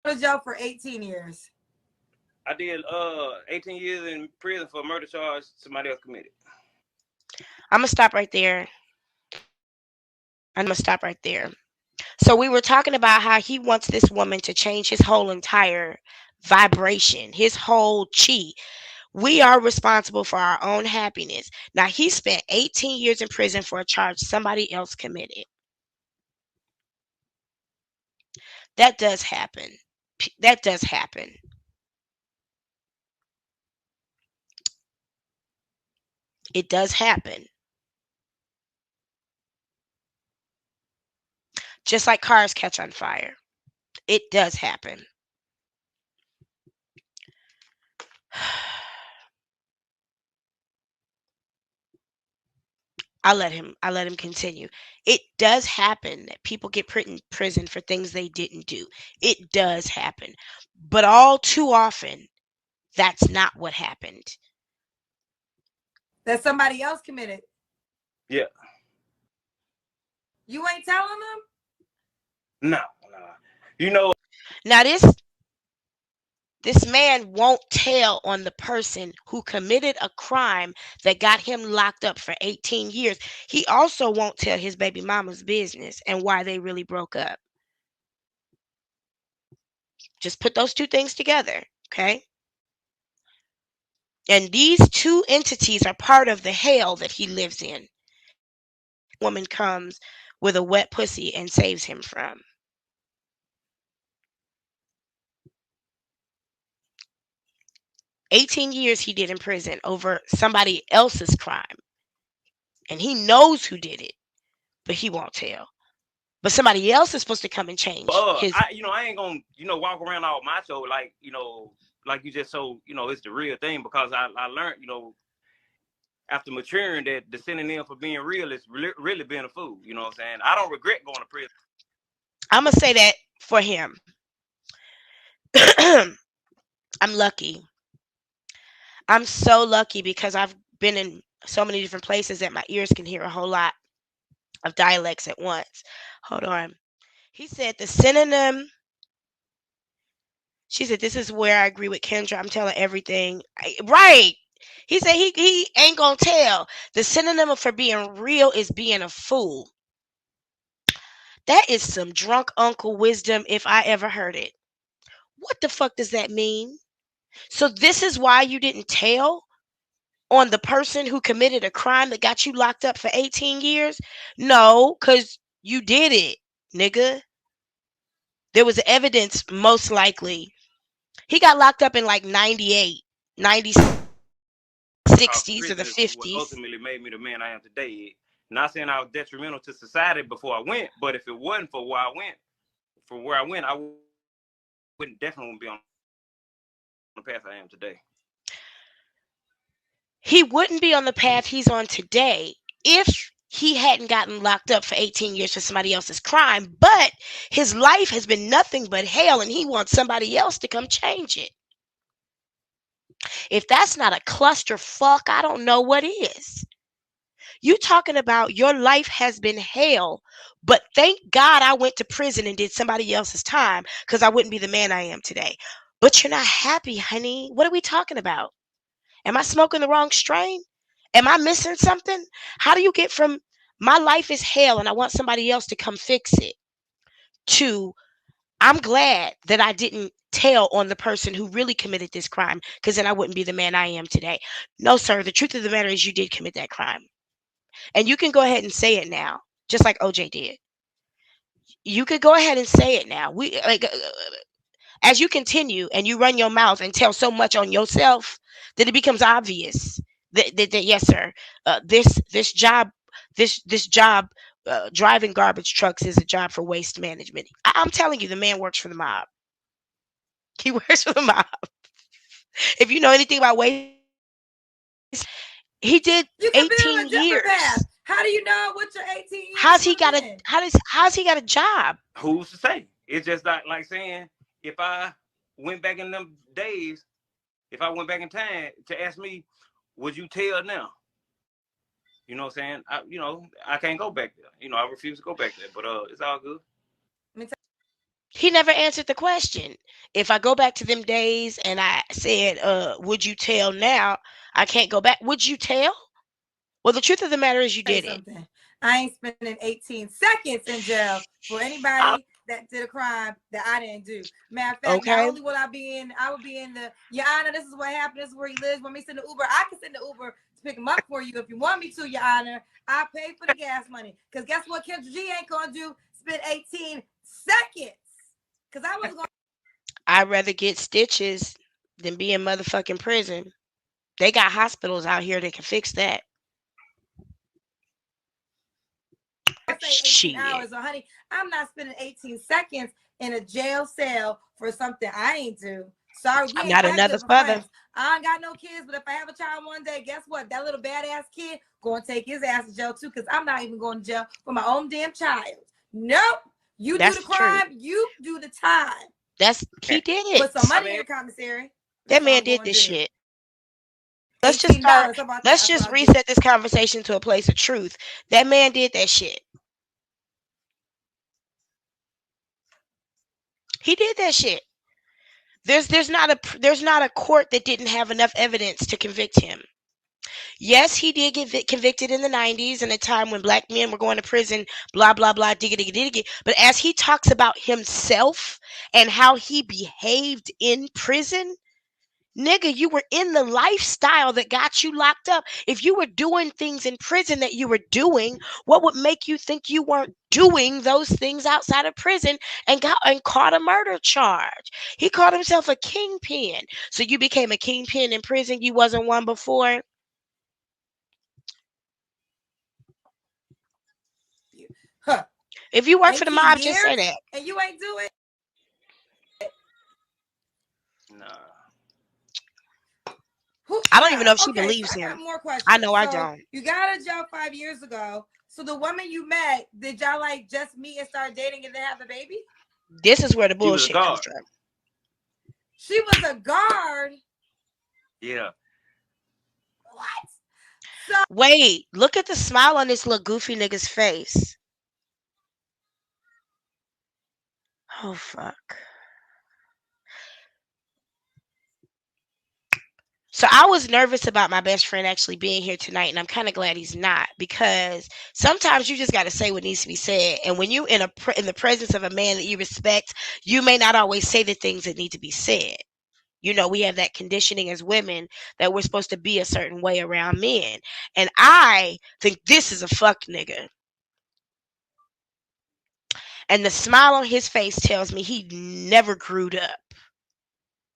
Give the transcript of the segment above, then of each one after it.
to jail for 18 years. I did 18 years in prison for a murder charge somebody else committed. I'm gonna stop right there. I'm gonna stop right there. So we were talking about how he wants this woman to change his whole entire vibration, his whole chi. We are responsible for our own happiness. Now he spent 18 years in prison for a charge somebody else committed. That does happen. That does happen. It does happen. Just like cars catch on fire. It does happen. I let him continue. It does happen that people get put in prison for things they didn't do. It does happen. But all too often, that's not what happened. That somebody else committed. Yeah. You ain't telling them? No, no. You know, Now this man won't tell on the person who committed a crime that got him locked up for 18 years. He also won't tell his baby mama's business and why they really broke up. Just put those two things together, okay? And these two entities are part of the hell that he lives in. Woman comes with a wet pussy and saves him from. 18 years he did in prison over somebody else's crime. And he knows who did it, but he won't tell. But somebody else is supposed to come and change his. I ain't gonna, walk around all macho like, like you just so, it's the real thing because I learned, after maturing that the synonym for being real is really being a fool. You know what I'm saying? I don't regret going to prison. I'm going to say that for him. I'm lucky. I'm so lucky because I've been in so many different places that my ears can hear a whole lot of dialects at once. Hold on. He said the synonym. She said, "This is where I agree with Kendra. I'm telling everything." Right. He said he ain't gonna tell. The synonym for being real is being a fool. That is some drunk uncle wisdom if I ever heard it. What the fuck does that mean? So this is why you didn't tell on the person who committed a crime that got you locked up for 18 years? No, cuz you did it, nigga. There was evidence most likely. He got locked up in like 98, 60s or the Prison is what 50s. ultimately made me the man I am today. Not saying I was detrimental to society before I went, but if it wasn't for where I went, I wouldn't definitely be on the path I am today. He wouldn't be on the path he's on today if he hadn't gotten locked up for 18 years for somebody else's crime. But his life has been nothing but hell, and he wants somebody else to come change it. If that's not a clusterfuck, I don't know what is. You talking about your life has been hell, but thank God I went to prison and did somebody else's time because I wouldn't be the man I am today. But you're not happy, honey. What are we talking about? Am I smoking the wrong strain? Am I missing something? How do you get from my life is hell and I want somebody else to come fix it to I'm glad that I didn't tell on the person who really committed this crime because then I wouldn't be the man I am today? No, sir. The truth of the matter is you did commit that crime. And you can go ahead and say it now, just like OJ did. You could go ahead and say it now. We like as you continue and you run your mouth and tell so much on yourself that it becomes obvious that yes, sir, this job, this job, driving garbage trucks is a job for waste management. I'm telling you, the man works for the mob. He works for the mob. If you know anything about waste, he did You could be 18 on a different years. path. How do you know what your 18 years How's he would have got a been? how's he got a job? Who's to say? It's just like saying if I went back in them days, if I went back in time to ask me, would you tell now? You know what I'm saying? I can't go back there. I refuse to go back there. But it's all good. Let me He never answered the question. If I go back to them days and I said, would you tell now? I can't go back. Would you tell? Well, the truth of the matter is you Say didn't. something. I ain't spending 18 seconds in jail for anybody that did a crime that I didn't do. Matter of fact, not Okay. only will I would be in the, Your Honor, this is what happened. This is where he lives. Want me to send the Uber? I can send the Uber to pick him up for you if you want me to, Your Honor. I pay for the gas money. Because guess what Kendra G ain't going to do? Spend 18 seconds. Because I was going I'd rather get stitches than be in motherfucking prison. They got hospitals out here that can fix that. to say 18 hours. So, honey, I'm not spending 18 seconds in a jail cell for something I ain't do. Sorry, we I'm ain't not that another good father. friends. I ain't got no kids, but if I have a child one day, guess what? That little badass kid going to take his ass to jail too, because I'm not even going to jail for my own damn child. Nope. You That's do the crime, you do the time. He did it. Put some money in the commissary. That man did this shit. Let's just $18. reset this conversation to a place of truth. That man did that shit. He did that shit. There's not a court that didn't have enough evidence to convict him. Yes, he did get convicted in the 90s in a time when black men were going to prison, blah, blah, blah, digga, digga, digga. But as he talks about himself and how he behaved in prison, nigga, you were in the lifestyle that got you locked up. If you were doing things in prison that you were doing, what would make you think you weren't doing those things outside of prison and caught a murder charge? He called himself a kingpin. So you became a kingpin in prison. You wasn't one before. Huh. If you work for the mob, just say that. And you ain't do it. Nah. I don't even know if she believes him. I got more questions. I know I don't. You got out of jail 5 years ago. So the woman you met, did y'all like just meet and start dating and then have a baby? This is where the bullshit comes from. She was a guard. Yeah. What? So wait, look at the smile on this little goofy nigga's face. Oh fuck. So I was nervous about my best friend actually being here tonight, and I'm kind of glad he's not, because sometimes you just got to say what needs to be said. And when you in the presence of a man that you respect, you may not always say the things that need to be said. You know, we have that conditioning as women that we're supposed to be a certain way around men. And I think this is a fuck nigga. And the smile on his face tells me he never grew up.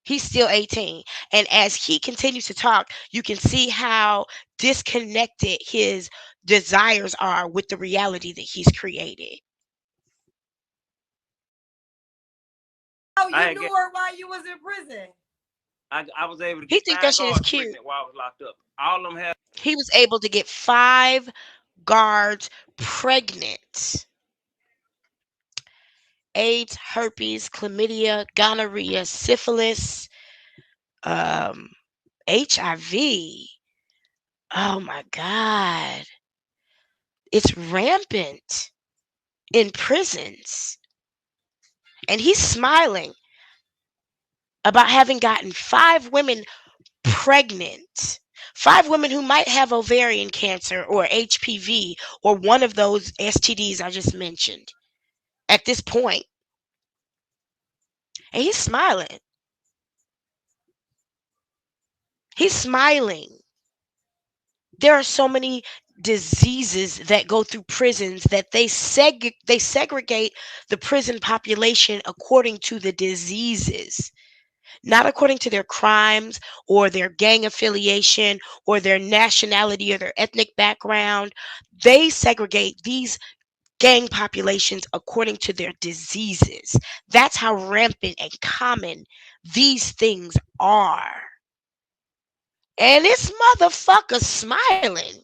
He's still 18. And as he continues to talk, you can see how disconnected his desires are with the reality that he's created. Oh, you knew her while you was in prison. I was able to get 5 guards pregnant while I was locked up. All of them had. He was able to get 5 guards pregnant. AIDS, herpes, chlamydia, gonorrhea, syphilis, HIV. Oh my God. It's rampant in prisons. And he's smiling about having gotten 5 women pregnant. 5 women who might have ovarian cancer or HPV or one of those STDs I just mentioned at this point. And he's smiling. He's smiling. There are so many diseases that go through prisons that they segregate the prison population according to the diseases, not according to their crimes or their gang affiliation or their nationality or their ethnic background. They segregate these gang populations according to their diseases. That's how rampant and common these things are. And this motherfucker smiling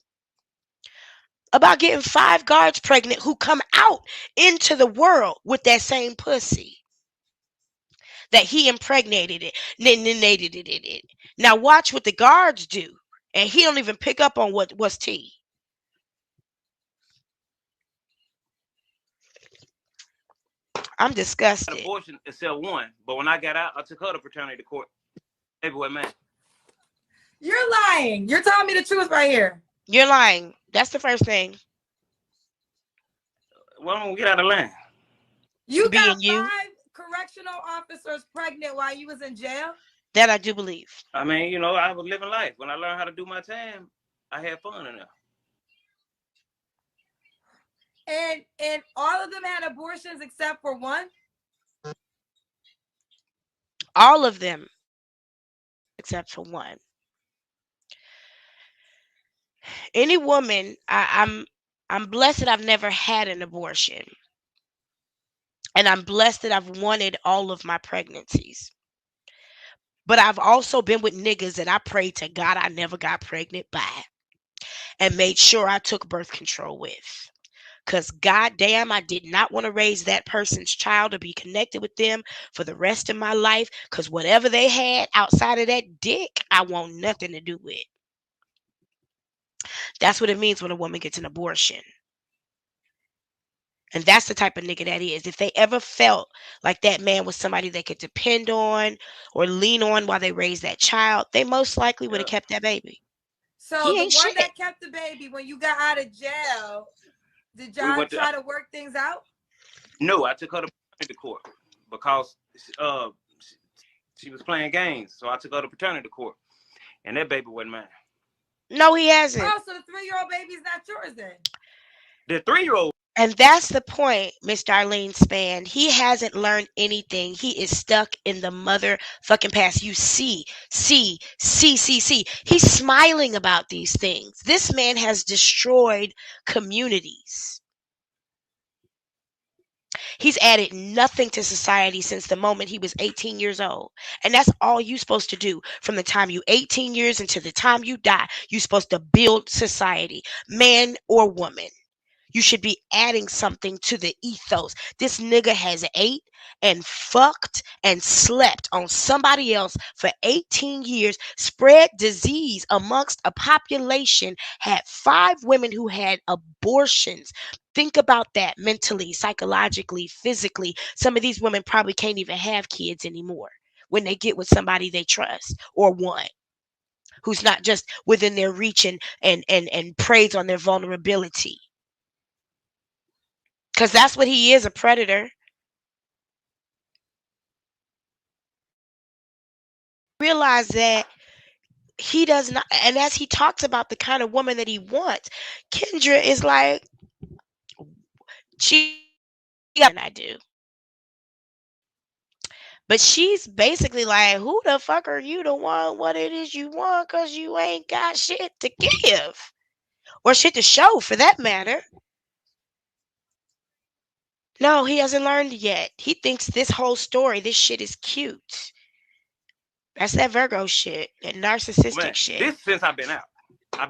about getting 5 guards pregnant who come out into the world with that same pussy that he impregnated it. Now watch what the guards do, and he don't even pick up on what's tea. I'm Had disgusted. abortion except one. But when I got out, I took her to paternity court. Baby was mine. You're lying. You're telling me the truth right here. You're lying. That's the first thing. Why don't we get out of line? You got Being you, 5 correctional officers pregnant while you was in jail? that I do believe. I mean, you know, I was living life. When I learned how to do my time, I had fun in there. And all of them had abortions except for one? All of them except for one. Any woman, I'm blessed that I've never had an abortion. And I'm blessed that I've wanted all of my pregnancies. But I've also been with niggas that I prayed to God I never got pregnant by and made sure I took birth control with. Because goddamn, I did not want to raise that person's child or be connected with them for the rest of my life. Because whatever they had outside of that dick, I want nothing to do with. That's what it means when a woman gets an abortion. And that's the type of nigga that is. If they ever felt like that man was somebody they could depend on or lean on while they raised that child, they most likely would have kept that baby. So He the ain't one shit. that kept the baby when you got out of jail, did y'all try to work things out? No, I took her to paternity court because she was playing games. So I took her to paternity court, and that baby wasn't mine. No, he hasn't. Oh, so the 3-year-old baby's not yours then? The 3-year-old. And that's the point, Miss Darlene Span. He hasn't learned anything. He is stuck in the motherfucking past. You see. He's smiling about these things. This man has destroyed communities. He's added nothing to society since the moment he was 18 years old. And that's all you're supposed to do. From the time you 18 years until the time you die, you're supposed to build society, man or woman. You should be adding something to the ethos. This nigga has ate and fucked and slept on somebody else for 18 years, spread disease amongst a population, had 5 women who had abortions. Think about that mentally, psychologically, physically. Some of these women probably can't even have kids anymore when they get with somebody they trust or want, who's not just within their reach and preys on their vulnerability. Because that's what he is, a predator. Realize that he does not, and as he talks about the kind of woman that he wants, Kendra is like, she and I do. But she's basically like, who the fuck are you to want what it is you want? Because you ain't got shit to give. Or shit to show, for that matter. No, he hasn't learned yet. He thinks this whole story, this shit is cute. That's that Virgo shit, that narcissistic shit. This since I've been out.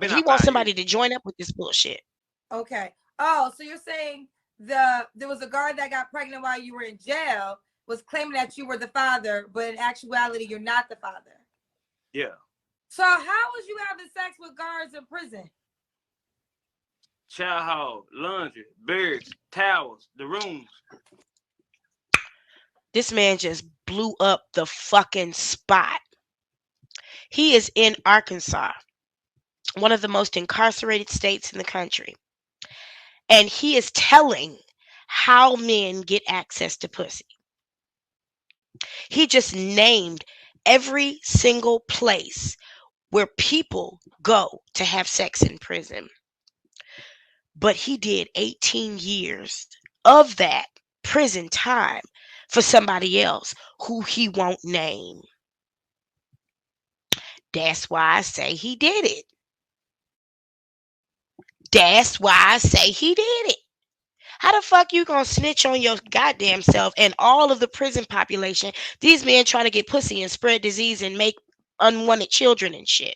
He wants somebody to join up with this bullshit. Okay. Oh, so you're saying there was a guard that got pregnant while you were in jail, was claiming that you were the father, but in actuality, you're not the father. Yeah. So how was you having sex with guards in prison? Child hall, laundry, beds, towels, the rooms. This man just blew up the fucking spot. He is in Arkansas, one of the most incarcerated states in the country. And he is telling how men get access to pussy. He just named every single place where people go to have sex in prison. But he did 18 years of that prison time for somebody else who he won't name. That's why I say he did it. That's why I say he did it. How the fuck you gonna snitch on your goddamn self and all of the prison population? These men trying to get pussy and spread disease and make unwanted children and shit.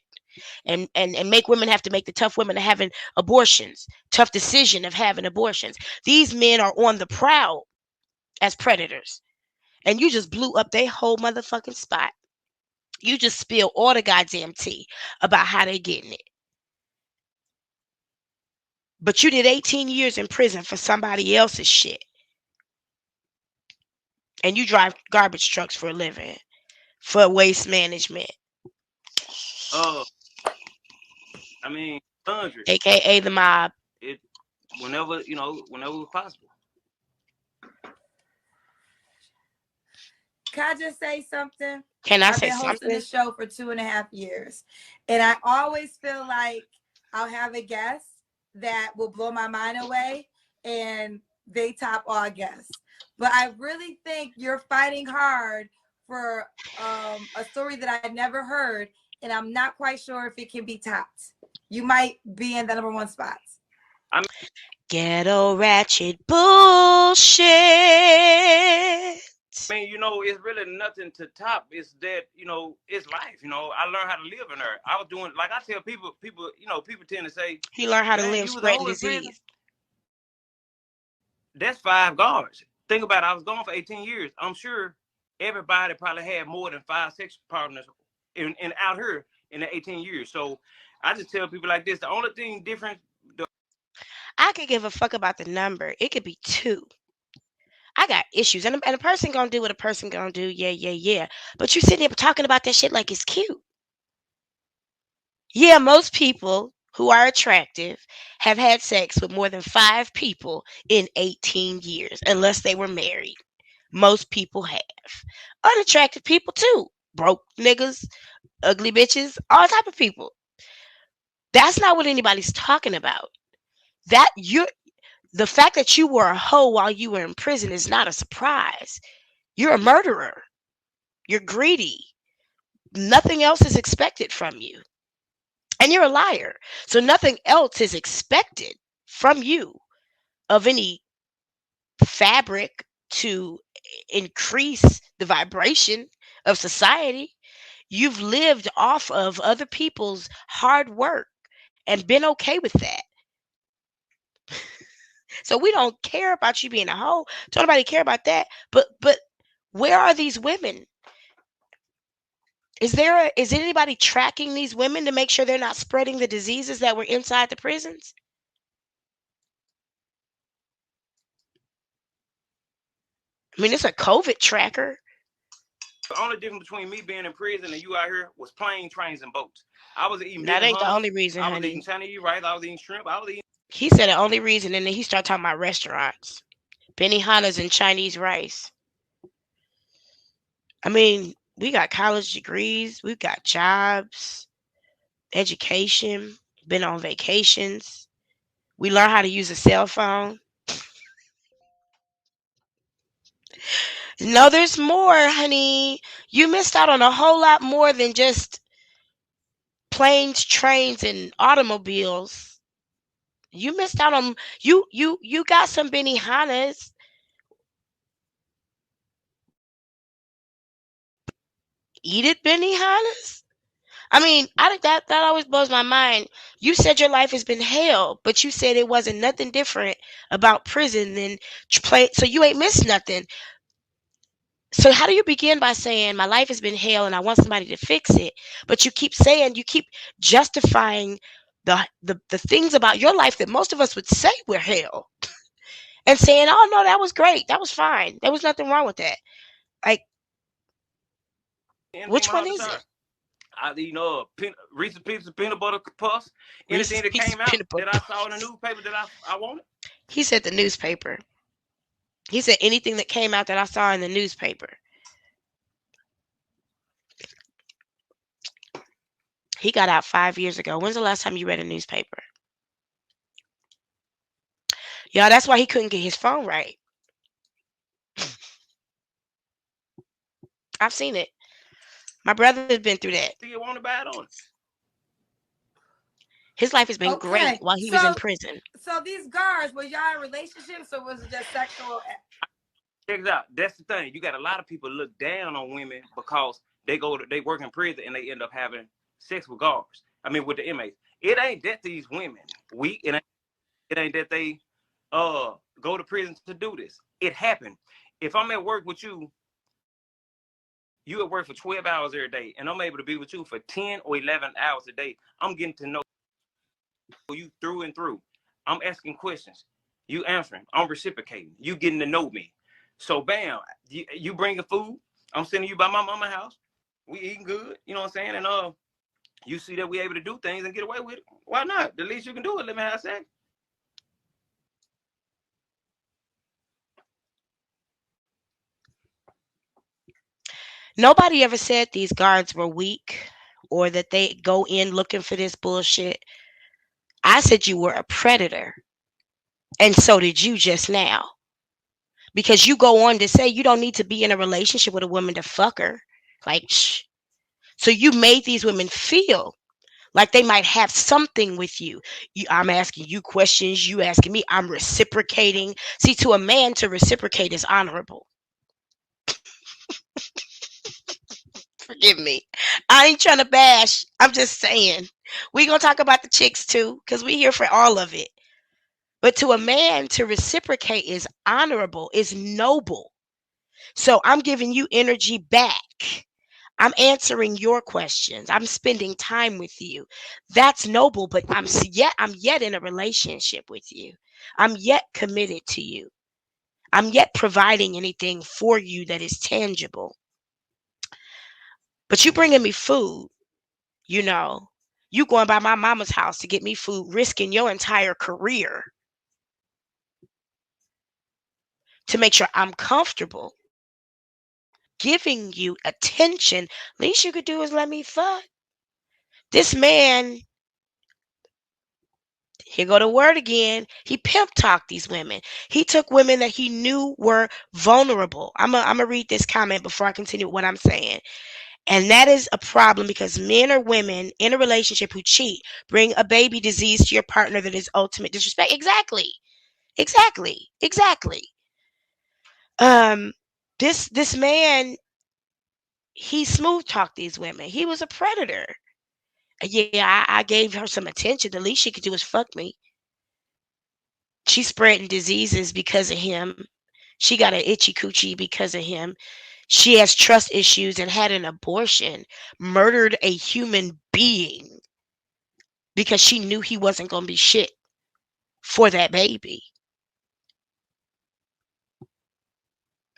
And make women have to make the tough women of having abortions, tough decision of having abortions. These men are on the prowl as predators. And you just blew up their whole motherfucking spot. You just spilled all the goddamn tea about how they getting it. But you did 18 years in prison for somebody else's shit. And you drive garbage trucks for a living, for waste management, Uh, I mean, laundry. aka the mob. It whenever whenever possible. Can I just say something? Can I I've say been hosting something? this show for 2.5 years, and I always feel like I'll have a guest that will blow my mind away, and they top all guests. But I really think you're fighting hard for a story that I never heard, and I'm not quite sure if it can be topped. You might be in the #1 spot. Ghetto ratchet bullshit. I mean, it's really nothing to top. It's that, it's life. I learned how to live in there. I was doing, like I tell people, people tend to say, He learned how to man, live you was spreading over in prison. disease. That's 5 guards. Think about it. I was gone for 18 years. I'm sure everybody probably had more than 5 sex partners in out here in the 18 years. So I just tell people like this, the only thing different. I could give a fuck about the number. It could be 2. I got issues, and a person gonna do what a person gonna do. Yeah. But you sitting there talking about that shit like it's cute. Yeah, most people who are attractive have had sex with more than 5 people in 18 years, unless they were married. Most people have. Unattractive people too. Broke niggas, ugly bitches, all type of people. That's not what anybody's talking about. The fact that you were a hoe while you were in prison is not a surprise. You're a murderer. You're greedy. Nothing else is expected from you. And you're a liar. So nothing else is expected from you of any fabric to increase the vibration of society. You've lived off of other people's hard work and been okay with that. So we don't care about you being a hoe. Don't nobody care about that. But where are these women? Is anybody tracking these women to make sure they're not spreading the diseases that were inside the prisons? I mean, it's a COVID tracker. The only difference between me being in prison and you out here was planes, trains, and boats. I was eating. That ain't the only reason, I was honey. eating Chinese rice. I was eating shrimp. I was eating. He said the only reason, and then he started talking about restaurants, Benihana's and Chinese rice. I mean, we got college degrees, we've got jobs, education, been on vacations. We learn how to use a cell phone. No, there's more, honey. You missed out on a whole lot more than just planes, trains, and automobiles. You missed out on you got some Benihanas. Eat it, Benihanas? I mean, I think that always blows my mind. You said your life has been hell, but you said it wasn't nothing different about prison than play. So you ain't missed nothing. So how do you begin by saying my life has been hell and I want somebody to fix it? But you keep justifying the things about your life that most of us would say were hell, and saying, "Oh no, that was great, that was fine, there was nothing wrong with that." Like, which one is it? I Reese's Pieces peanut butter puffs. Anything that came out that I saw in the newspaper that I wanted. He said the newspaper. He said anything that came out that I saw in the newspaper. He got out 5 years ago. When's the last time you read a newspaper? Yeah, that's why he couldn't get his phone right. I've seen it. My brother's been through that. See, you want to buy it on. His life has been great while he was in prison. So these guards, were y'all in relationships or was it just sexual? Check it out. That's the thing. You got a lot of people look down on women because they work in prison and they end up having sex with guards. I mean, with the inmates. It ain't that these women weak. It ain't that they go to prison to do this. It happened. If I'm at work with you, you at work for 12 hours every day, and I'm able to be with you for 10 or 11 hours a day. I'm getting to know you through and through. I'm asking questions. You answering. I'm reciprocating. You getting to know me. So bam, you bringing food. I'm sending you by my mama house. We eating good. You know what I'm saying? And you see that we able to do things and get away with it. Why not? The least you can do is let me have sex. Nobody ever said these guards were weak or that they go in looking for this bullshit. I said you were a predator. And so did you just now. Because you go on to say you don't need to be in a relationship with a woman to fuck her. Like, shh. So you made these women feel like they might have something with you. I'm asking you questions, you asking me, I'm reciprocating. See, to a man, to reciprocate is honorable. Forgive me. I ain't trying to bash. I'm just saying. We gonna talk about the chicks too, because we here for all of it. But to a man, to reciprocate is honorable, is noble. So I'm giving you energy back. I'm answering your questions. I'm spending time with you. That's noble, but I'm yet in a relationship with you. I'm yet committed to you. I'm yet providing anything for you that is tangible. But you bringing me food, you know, you going by my mama's house to get me food, risking your entire career to make sure I'm comfortable, giving you attention. Least you could do is let me fuck. This man, here go the word again. He pimp talked these women. He took women that he knew were vulnerable. I'm gonna read this comment before I continue what I'm saying. And that is a problem because men or women in a relationship who cheat bring a baby disease to your partner that is ultimate disrespect. Exactly. Exactly. Exactly. This man, he smooth talked these women. He was a predator. Yeah, I gave her some attention. The least she could do was fuck me. She's spreading diseases because of him. She got an itchy coochie because of him. She has trust issues and had an abortion, murdered a human being because she knew he wasn't going to be shit for that baby.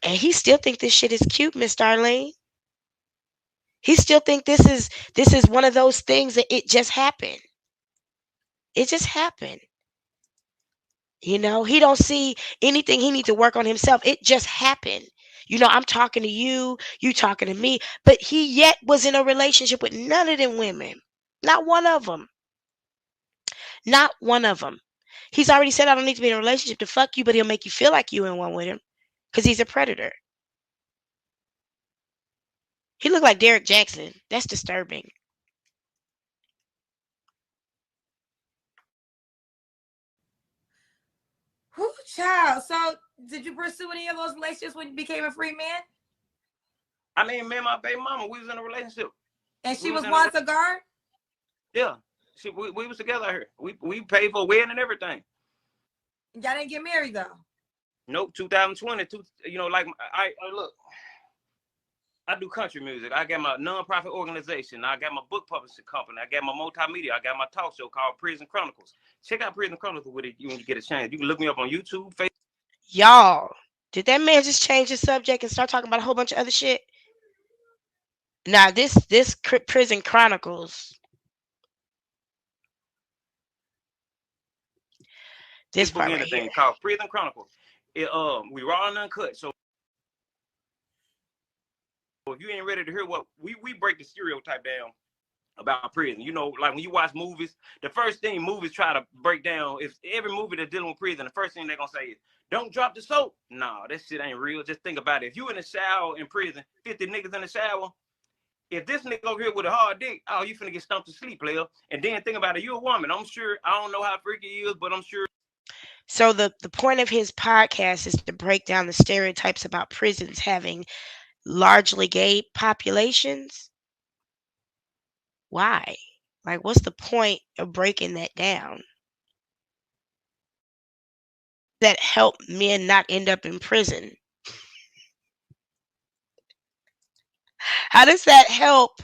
And he still think this shit is cute, Miss Darlene. He still think this is one of those things that it just happened. It just happened. You know, he don't see anything he needs to work on himself. It just happened. You know, I'm talking to you, you talking to me, but he yet was in a relationship with none of them women. Not one of them. Not one of them. He's already said I don't need to be in a relationship to fuck you, but he'll make you feel like you in one with him because he's a predator. He looked like Derek Jackson. That's disturbing. Whoo, child. So, did you pursue any of those relationships when you became a free man? I mean, me and my baby mama, we was in a relationship. And she We was was in once a guard? Yeah. We was together out here. We paid for a wedding and everything. Y'all didn't get married though. Nope, 2020. You know, like I look. I do country music. I got my nonprofit organization. I got my book publishing company. I got my multimedia. I got my talk show called Prison Chronicles. Check out Prison Chronicles when you get a chance. You can look me up on YouTube, Facebook. Y'all, did that man just change the subject and start talking about a whole bunch of other shit? Now, this Prison Chronicles. This part right here. Called Prison Chronicles. We raw and uncut. So if you ain't ready to hear what we break the stereotype down about prison. You know, like when you watch movies, the first thing movies try to break down, if every movie that's dealing with prison, the first thing they're gonna say is, don't drop the soap. Nah, that shit ain't real. Just think about it. If you in the shower in prison, 50 niggas in the shower, if this nigga over here with a hard dick, oh, you finna get stumped to sleep, player. And then think about it, you a woman. I'm sure, I don't know how freaky he is, but I'm sure. So the point of his podcast is to break down the stereotypes about prisons having largely gay populations. Why? Like, what's the point of breaking that down? That help men not end up in prison? How does that help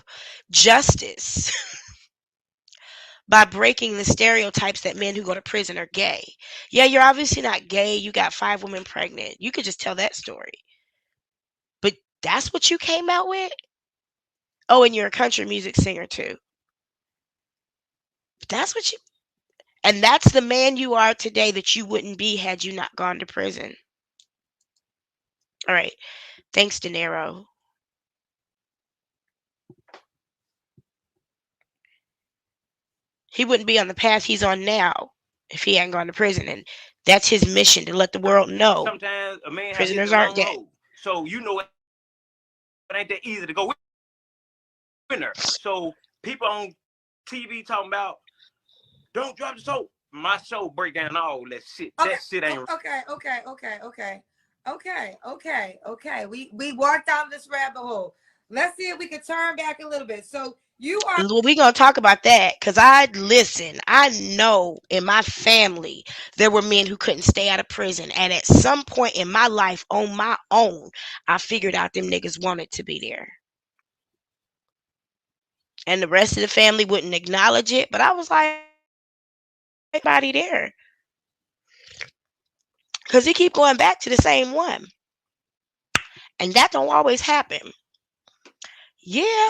justice? By breaking the stereotypes that men who go to prison are gay. Yeah, you're obviously not gay. You got 5 women pregnant. You could just tell that story. That's what you came out with? Oh, and you're a country music singer too. That's what you, and that's the man you are today that you wouldn't be had you not gone to prison. All right. Thanks, De Niro. He wouldn't be on the path he's on now if he hadn't gone to prison. And that's his mission, to let the world know Sometimes a man has hit prisoners the aren't wrong dead. road. So you know it ain't that easy to go in there. So people on TV talking about don't drop the soap. My show break down all that shit. Okay, That shit ain't okay. We walked down this rabbit hole. Let's see if we can turn back a little bit. So you are We're going to talk about that because I know in my family there were men who couldn't stay out of prison. And at some point in my life, on my own, I figured out them niggas wanted to be there. And the rest of the family wouldn't acknowledge it. But I was like, everybody there. Because he keep going back to the same one. And that don't always happen. Yeah.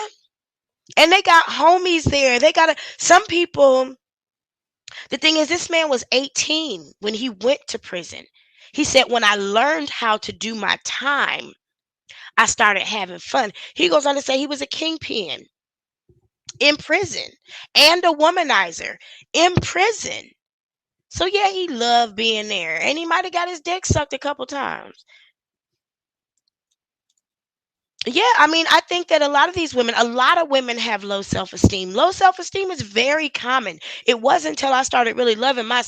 And they got homies there. They got some people. The thing is, this man was 18 when he went to prison. He said, when I learned how to do my time, I started having fun. He goes on to say he was a kingpin in prison and a womanizer in prison. So yeah, he loved being there. And he might have got his dick sucked a couple times. Yeah, I mean, I think that a lot of women have low self-esteem. Low self-esteem is very common. It wasn't until I started really loving myself